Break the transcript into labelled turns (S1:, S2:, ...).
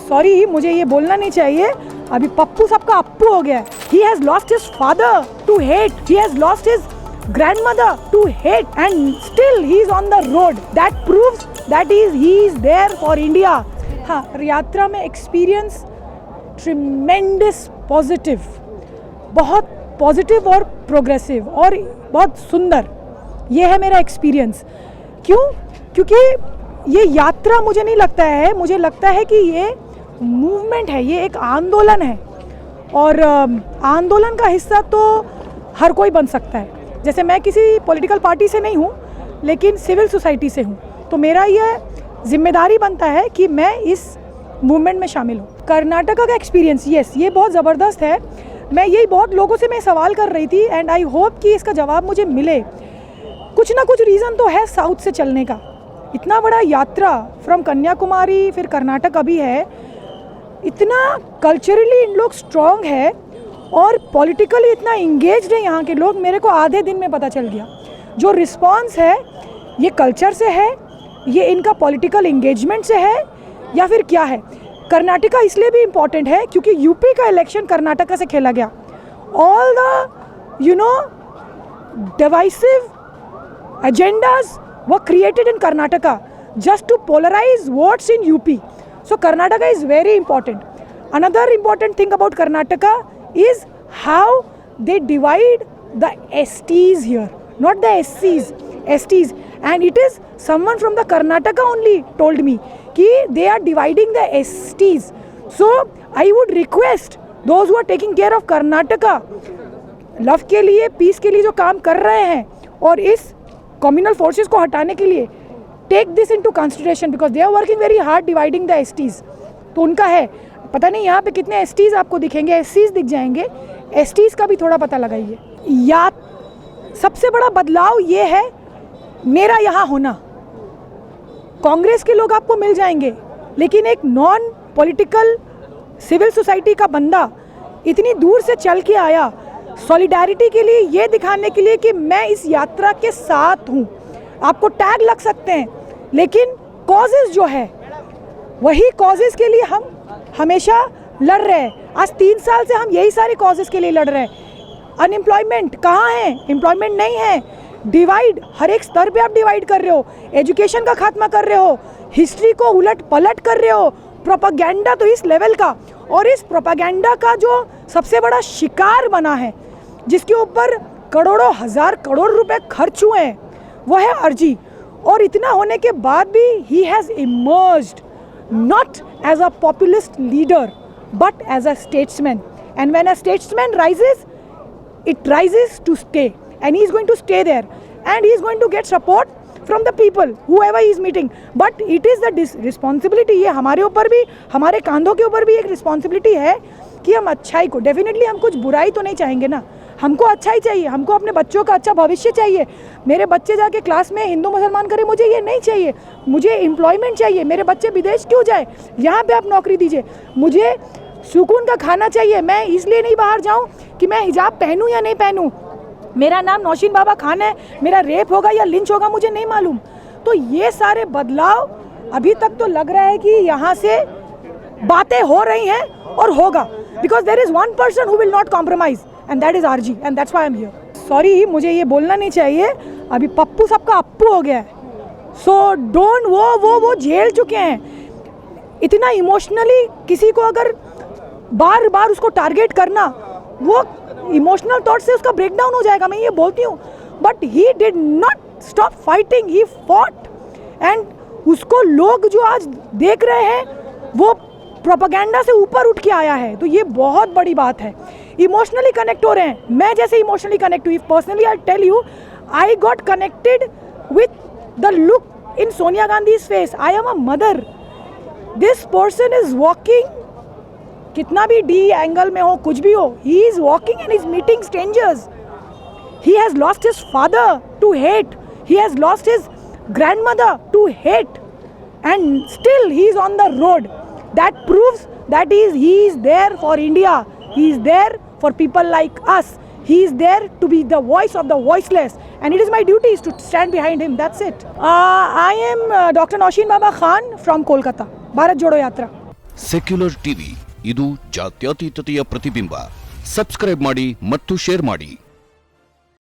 S1: Sorry, मुझे ये बोलना नहीं चाहिए, अभी पप्पू सबका अप्पू हो गया है. He has lost his father to hate. He has lost his grandmother to hate, and still he is on the road. That proves that he is there for India. हाँ, यात्रा में एक्सपीरियंस ट्रिमेंडस पॉजिटिव, बहुत positive और progressive और बहुत सुंदर. ये है मेरा एक्सपीरियंस. क्यों? क्योंकि ये यात्रा मुझे नहीं लगता है, मुझे लगता है कि ये मूवमेंट है, ये एक आंदोलन है. और आंदोलन का हिस्सा तो हर कोई बन सकता है. जैसे मैं किसी पॉलिटिकल पार्टी से नहीं हूँ, लेकिन सिविल सोसाइटी से हूँ, तो मेरा ये जिम्मेदारी बनता है कि मैं इस मूवमेंट में शामिल हूँ. कर्नाटका का एक्सपीरियंस, यस, ये बहुत ज़बरदस्त है. मैं यही बहुत लोगों से मैं सवाल कर रही थी, एंड आई होप कि इसका जवाब मुझे मिले. कुछ ना कुछ रीज़न तो है साउथ से चलने का. इतना बड़ा यात्रा फ्रॉम कन्याकुमारी, फिर कर्नाटक अभी है. इतना कल्चरली इन लोग स्ट्रॉन्ग है और पॉलिटिकली इतना इंगेज्ड है यहाँ के लोग. मेरे को आधे दिन में पता चल गया. जो रिस्पॉन्स है ये कल्चर से है, ये इनका पॉलिटिकल इंगेजमेंट से है, या फिर क्या है. कर्नाटका इसलिए भी इम्पॉर्टेंट है क्योंकि यूपी का इलेक्शन कर्नाटका से खेला गया. All the divisive agendas were created in Karnataka just to polarize votes in UP. So Karnataka is very important. Another important thing about Karnataka is how they divide the STs here, not the SCs, STs. And it is someone from the Karnataka only told me कि they are dividing the STs. So I would request those who are taking care of Karnataka, love के लिए, piece के लिए जो काम कर रहे हैं और इस कम्युनल फोर्सेस को हटाने के लिए, take this into consideration because they are working very hard dividing the STs. तो उनका है, पता नहीं यहाँ पे कितने एसटीज आपको दिखेंगे, एससीज दिख जाएंगे. एसटीज का भी थोड़ा पता लगाइए. या सबसे बड़ा बदलाव ये है मेरा यहाँ होना. कांग्रेस के लोग आपको मिल जाएंगे, लेकिन एक नॉन पॉलिटिकल सिविल सोसाइटी का बंदा इतनी दूर से चल के आया सॉलिडारिटी के लिए, ये दिखाने के लिए कि मैं इस यात्रा के साथ हूँ. आपको टैग लग सकते हैं, लेकिन कॉजेज़ जो है वही कॉजेज़ के लिए हम हमेशा लड़ रहे हैं. आज 3 साल से हम यही सारे कॉजेज़ के लिए लड़ रहे हैं. अनएम्प्लॉयमेंट कहाँ है? एम्प्लॉयमेंट नहीं है. डिवाइड, हर एक स्तर पे आप डिवाइड कर रहे हो. एजुकेशन का खात्मा कर रहे हो, हिस्ट्री को उलट पलट कर रहे हो. प्रोपागेंडा तो इस लेवल का, और इस प्रोपागेंडा का जो सबसे बड़ा शिकार बना है, जिसके ऊपर करोड़ों हजार करोड़ रुपए खर्च हुए हैं, वो है अर्जी. और इतना होने के बाद भी he has emerged not as a populist leader but as a statesman. And when a statesman rises, it rises to stay, and he is going to stay there, and he is going to get support from the people whoever he is meeting. But it is the responsibility, ये हमारे ऊपर भी, हमारे कांधों के ऊपर भी एक responsibility है कि हम अच्छाई को, डेफिनेटली हम कुछ बुराई तो नहीं चाहेंगे ना. हमको अच्छाई चाहिए, हमको अपने बच्चों का अच्छा भविष्य चाहिए. मेरे बच्चे जाके क्लास में हिंदू मुसलमान करें, मुझे ये नहीं चाहिए. मुझे एम्प्लॉयमेंट चाहिए. मेरे बच्चे विदेश क्यों जाए, यहाँ पे आप नौकरी दीजिए. मुझे सुकून का खाना चाहिए. मैं इसलिए नहीं बाहर जाऊँ कि मैं हिजाब पहनूँ या नहीं पहनूँ. मेरा नाम नौशीन बाबा खान है, मेरा रेप होगा या लिंच होगा मुझे नहीं मालूम. तो ये सारे बदलाव अभी तक तो लग रहा है कि यहाँ से बातें हो रही हैं और होगा, because there is one person who will not compromise, and that is RG, and that's why I am here. Sorry, मुझे ये बोलना नहीं चाहिए, अभी पप्पू सबका अप्पू हो गया है. सो डोंट, वो झेल चुके हैं. इतना इमोशनली किसी को अगर बार बार उसको टारगेट करना, वो इमोशनल थॉट से उसका ब्रेकडाउन हो जाएगा, मैं ये बोलती हूँ. But he did not stop fighting, he fought. And उसको लोग जो आज देख रहे हैं वो प्रोपेगेंडा से ऊपर उठ के आया है. तो ये बहुत बड़ी बात है. इमोशनली कनेक्ट हो रहे हैं. मैं जैसे इमोशनली कनेक्ट हुई, personally I tell you, I got connected with the look in Sonia Gandhi's face. I am a mother. This person is walking, कितना भी डी एंगल में हो, कुछ भी हो, he is walking and is meeting strangers. He has lost his father to hate. He has lost his grandmother to hate, and still he is on the road. That proves that he is there for India. He is there for people like us. He is there to be the voice of the voiceless, and it is my duty to stand behind him. That's it. I am Dr. Naushin Baba Khan from Kolkata. Bharat Jodo Yatra.
S2: Secular TV, ಇದು ಜಾತ್ಯತೀತತೆಯ ಪ್ರತಿಬಿಂಬ. Subscribe ಮಾಡಿ ಮತ್ತು share ಮಾಡಿ.